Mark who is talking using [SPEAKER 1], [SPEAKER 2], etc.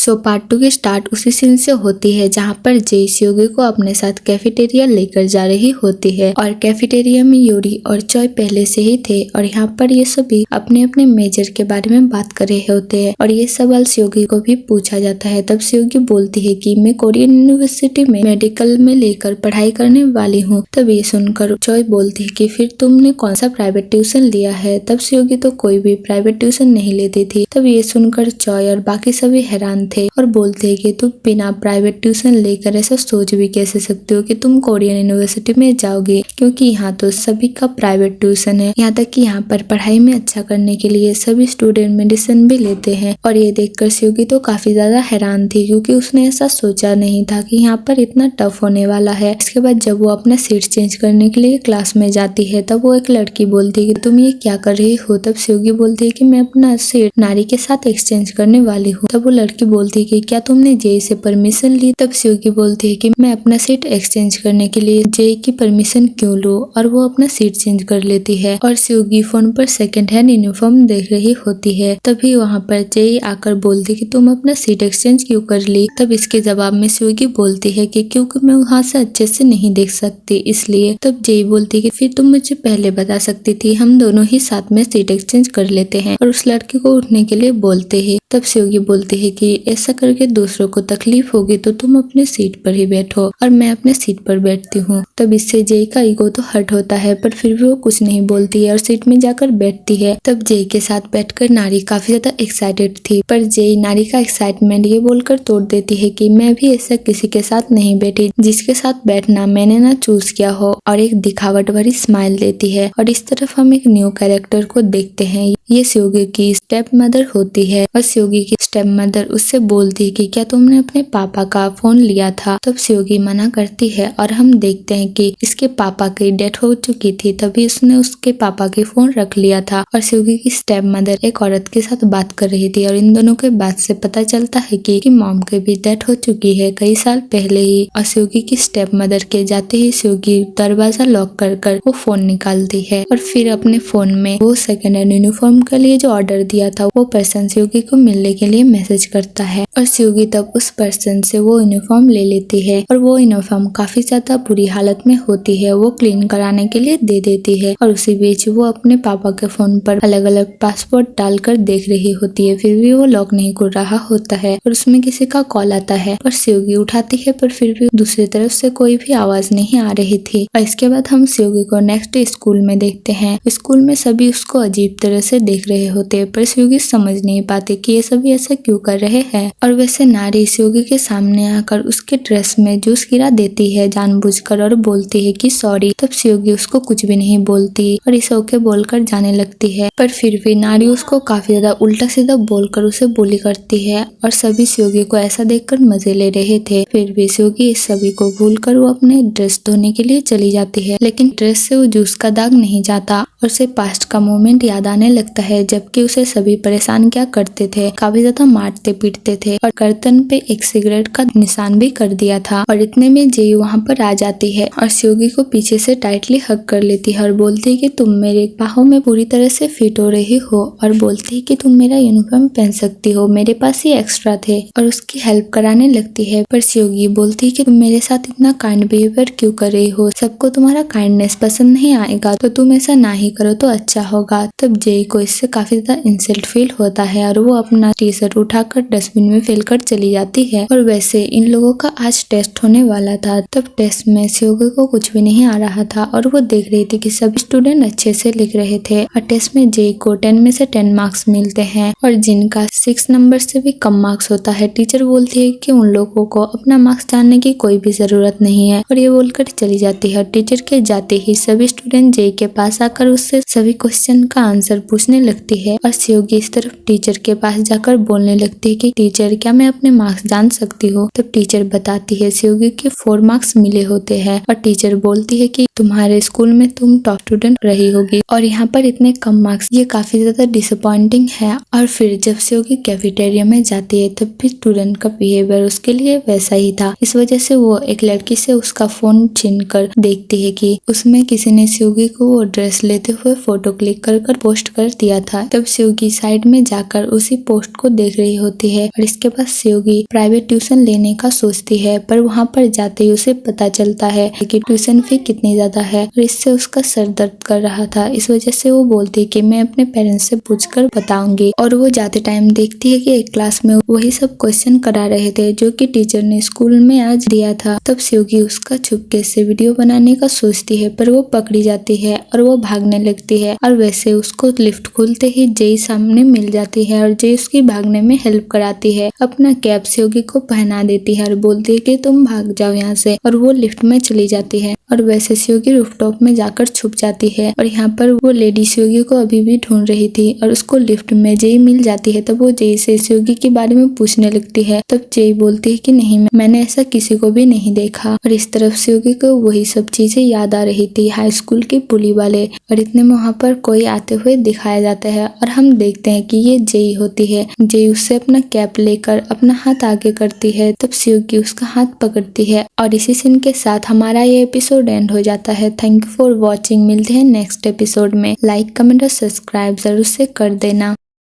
[SPEAKER 1] So part 2 की start उसी scene से होती है जहाँ पर जेई स्योगी को अपने साथ कैफेटेरिया लेकर जा रही होती है और कैफेटेरिया में यूरी और चॉय पहले से ही थे और यहाँ पर ये सभी अपने अपने मेजर के बारे में बात कर रहे होते हैं और ये सवाल स्योगी को भी पूछा जाता है। तब स्योगी बोलती है कि मैं कोरियन यूनिवर्सिटी में मेडिकल में लेकर पढ़ाई करने वाली हूँ। तब ये सुनकर चॉय बोलती है कि फिर तुमने कौन सा प्राइवेट ट्यूशन लिया है। तब स्योगी तो कोई भी प्राइवेट ट्यूशन नहीं लेती थी। तब ये सुनकर चॉय और बाकी सभी हैरान थे और बोलते हैं कि तुम बिना प्राइवेट ट्यूशन लेकर ऐसा सोच भी कैसे सकते हो कि तुम कोरियन यूनिवर्सिटी में जाओगे, क्योंकि यहाँ तो सभी का प्राइवेट ट्यूशन है। यहाँ तक कि यहाँ पर पढ़ाई में अच्छा करने के लिए सभी स्टूडेंट मेडिसिन भी लेते हैं। और ये देखकर स्योगी तो काफी ज्यादा हैरान थी क्योंकि उसने ऐसा सोचा नहीं था कि यहाँ पर इतना टफ होने वाला है। इसके बाद जब वो अपना सीट चेंज करने के लिए क्लास में जाती है तब वो एक लड़की बोलती है कि तुम ये क्या कर रही हो। तब स्योगी बोलती है कि मैं अपना सीट नारी के साथ एक्सचेंज करने वाली हूँ। तब वो लड़की बोलती है कि क्या तुमने जेई से परमिशन ली। तब स्योगी बोलती है कि मैं अपना सीट एक्सचेंज करने के लिए जेई की परमिशन क्यों लूं, और वो अपना सीट चेंज कर लेती है। और स्योगी फोन पर सेकंड हैंड यूनिफॉर्म देख रही होती है। तभी वहाँ पर जेई आकर बोलती कि तुम अपना सीट एक्सचेंज क्यों कर ली। तब इसके जवाब में स्योगी बोलती है कि क्योंकि मैं वहाँ से अच्छे से नहीं देख सकती इसलिए। तब जेई बोलती है कि फिर तुम मुझे पहले बता सकती थी, हम दोनों ही साथ में सीट एक्सचेंज कर लेते हैं। और उस लड़के को उठने के लिए बोलते हैं। तब स्योगी बोलती है कि ऐसा करके दूसरों को तकलीफ होगी तो तुम अपने सीट पर ही बैठो और मैं अपने सीट पर बैठती हूँ। तब इससे जेई का ईगो तो हर्ट होता है पर फिर भी वो कुछ नहीं बोलती है और सीट में जाकर बैठती है। तब जेई के साथ बैठकर नारी काफी ज्यादा एक्साइटेड थी, पर जेई नारी का एक्साइटमेंट ये बोलकर तोड़ देती है कि मैं भी ऐसा किसी के साथ नहीं बैठी जिसके साथ बैठना मैंने ना चूज किया हो, और एक दिखावट भरी स्माइल देती है। और इस तरफ हम एक न्यू कैरेक्टर को देखते हैं। ये स्योगी की स्टेप मदर होती है और स्योगी की स्टेप मदर उससे बोलती है कि क्या तुमने अपने पापा का फोन लिया था। तब स्योगी मना करती है और हम देखते हैं कि इसके पापा की डेथ हो चुकी थी, तभी उसने उसके पापा के फोन रख लिया था। और स्योगी की स्टेप मदर एक औरत के साथ बात कर रही थी और इन दोनों के बात से पता चलता है कि मॉम की भी डेथ हो चुकी है कई साल पहले ही। और स्योगी की स्टेप मदर के जाते ही स्योगी दरवाजा लॉक कर वो फोन निकालती है और फिर अपने फोन में वो सेकेंड हैंड यूनिफॉर्म के लिए जो ऑर्डर दिया था वो पर्सन स्योगी को मिलने के लिए मैसेज करता है। और स्योगी तब उस पर्सन से वो यूनिफॉर्म ले लेती है और वो यूनिफॉर्म काफी ज्यादा बुरी हालत में होती है। वो क्लीन कराने के लिए दे देती है और उसी बीच वो अपने पापा के फोन पर अलग अलग पासवर्ड डालकर देख रही होती है, फिर भी वो लॉक नहीं खुल रहा होता है और उसमें किसी का कॉल आता है और स्योगी उठाती है, पर फिर भी दूसरी तरफ से कोई भी आवाज नहीं आ रही थी। और इसके बाद हम स्योगी को नेक्स्ट स्कूल में देखते हैं। स्कूल में सभी उसको अजीब तरह से देख रहे होते हैं, पर स्योगी समझ नहीं पाते कि ये सभी ऐसा क्यों कर रहे हैं। और वैसे नारी स्योगी के सामने आकर उसके ड्रेस में जूस गिरा देती है जानबूझकर और बोलती है कि सॉरी। तब स्योगी उसको कुछ भी नहीं बोलती और इस ओके बोलकर जाने लगती है, पर फिर भी नारी उसको काफी ज्यादा उल्टा सीधा बोलकर उसे बुली करती है और सभी स्योगी को ऐसा देखकर मजे ले रहे थे। फिर भी स्योगी इस सभी को भूलकर वो अपने ड्रेस धोने के लिए चली जाती है, लेकिन ड्रेस से वो जूस का दाग नहीं जाता और उसे पास्ट का मोमेंट याद आने लगता है जबकि उसे सभी परेशान क्या करते थे, काफी ज्यादा मारते पीटते थे और गर्दन पे एक सिगरेट का निशान भी कर दिया था। और इतने में जेई वहाँ पर आ जाती है और स्योगी को पीछे से टाइटली हग कर लेती है और बोलती है कि तुम मेरे बाहों में पूरी तरह से फिट हो रही हो, और बोलती है कि तुम मेरा यूनिफॉर्म पहन सकती हो, मेरे पास ही एक्स्ट्रा थे, और उसकी हेल्प कराने लगती है। पर स्योगी बोलती है कि तुम मेरे साथ इतना काइंड बिहेवियर क्यों कर रही हो, सबको तुम्हारा काइंडनेस पसंद नहीं आएगा तो तुम ऐसा ना ही करो तो अच्छा होगा। तब जेई को इससे काफी ज्यादा इंसल्ट फील होता है और वो अपना टी शर्ट उठाकर डस्टबिन में फेंककर चली जाती है। और वैसे इन लोगों का आज टेस्ट होने वाला था। तब टेस्ट में स्योगी को कुछ भी नहीं आ रहा था और वो देख रही थी कि सभी स्टूडेंट अच्छे से लिख रहे थे और टेस्ट में जेई को 10 में से 10 मार्क्स मिलते हैं और जिनका 6 नंबर से भी कम मार्क्स होता है। टीचर बोलती है कि उन लोगों को अपना मार्क्स जानने की कोई भी जरूरत नहीं है और ये बोलकर चली जाती है। टीचर के जाते ही सभी स्टूडेंट जेई के पास आकर उससे सभी क्वेश्चन का आंसर पूछने लगती है और स्योगी इस तरफ टीचर के पास जाकर बोलने लगती है कि टीचर क्या मैं अपने मार्क्स जान सकती हूँ। तब टीचर बताती है स्योगी के 4 मार्क्स मिले होते हैं और टीचर बोलती है कि तुम्हारे स्कूल में तुम टॉप स्टूडेंट रही होगी और यहाँ पर इतने कम मार्क्स, ये काफी ज्यादा डिसअपॉइंटिंग है। और फिर जब स्योगी कैफेटेरिया में जाती है तब भी स्टूडेंट का बिहेवियर उसके लिए वैसा ही था। इस वजह से वो एक लड़की से उसका फोन छीनकर देखती है कि उसमें किसी ने स्योगी को वो ड्रेस लेते हुए फोटो क्लिक कर पोस्ट कर दिया था। तब स्योगी साइड में जाकर उसी पोस्ट को देख रही होती है और इसके बाद स्योगी प्राइवेट ट्यूशन लेने का सोचती है, पर वहाँ पर जाते ही उसे पता चलता है कि ट्यूशन फी कितनी ज्यादा है और इससे उसका सर दर्द कर रहा था। इस वजह से वो बोलती है कि मैं अपने पेरेंट्स से पूछकर बताऊंगी। और वो जाते टाइम देखती है कि एक क्लास में वही सब क्वेश्चन करा रहे थे जो कि टीचर ने स्कूल में आज दिया था। तब स्योगी उसका चुपके से वीडियो बनाने का सोचती है, पर वो पकड़ी जाती है और वो भागने लगती है। और वैसे उसको लिफ्ट खुलते ही जय सामने मिल जाती है और जय उसकी भागने में हेल्प कराती है। अपना कैप स्योगी को पहना देती है और बोलती है कि तुम भाग जाओ यहाँ से, और वो लिफ्ट में चली जाती है। और वैसे स्योगी रूफटॉप में जाकर छुप जाती है और यहाँ पर वो लेडी स्योगी को अभी भी ढूंढ रही थी और उसको लिफ्ट में जय मिल जाती है। तब वो जय से स्योगी के बारे में पूछने लगती है। तब जय बोलती है कि नहीं, मैंने ऐसा किसी को भी नहीं देखा। और इस तरफ स्योगी को वही सब चीजें याद आ रही थी, हाई स्कूल के पुली वाले। और इतने में वहाँ पर कोई आते हुए दिखाया जाता है और हम देखते हैं कि ये जय होती है। जय उससे अपना कैप लेकर अपना हाथ आगे करती है, तब स्योगी उसका हाथ पकड़ती है और इसी सीन के साथ हमारा ये एपिसोड एंड हो जाता है। Thank you for watching. मिलते हैं नेक्स्ट एपिसोड में। लाइक, कमेंट और सब्सक्राइब जरूर से कर देना।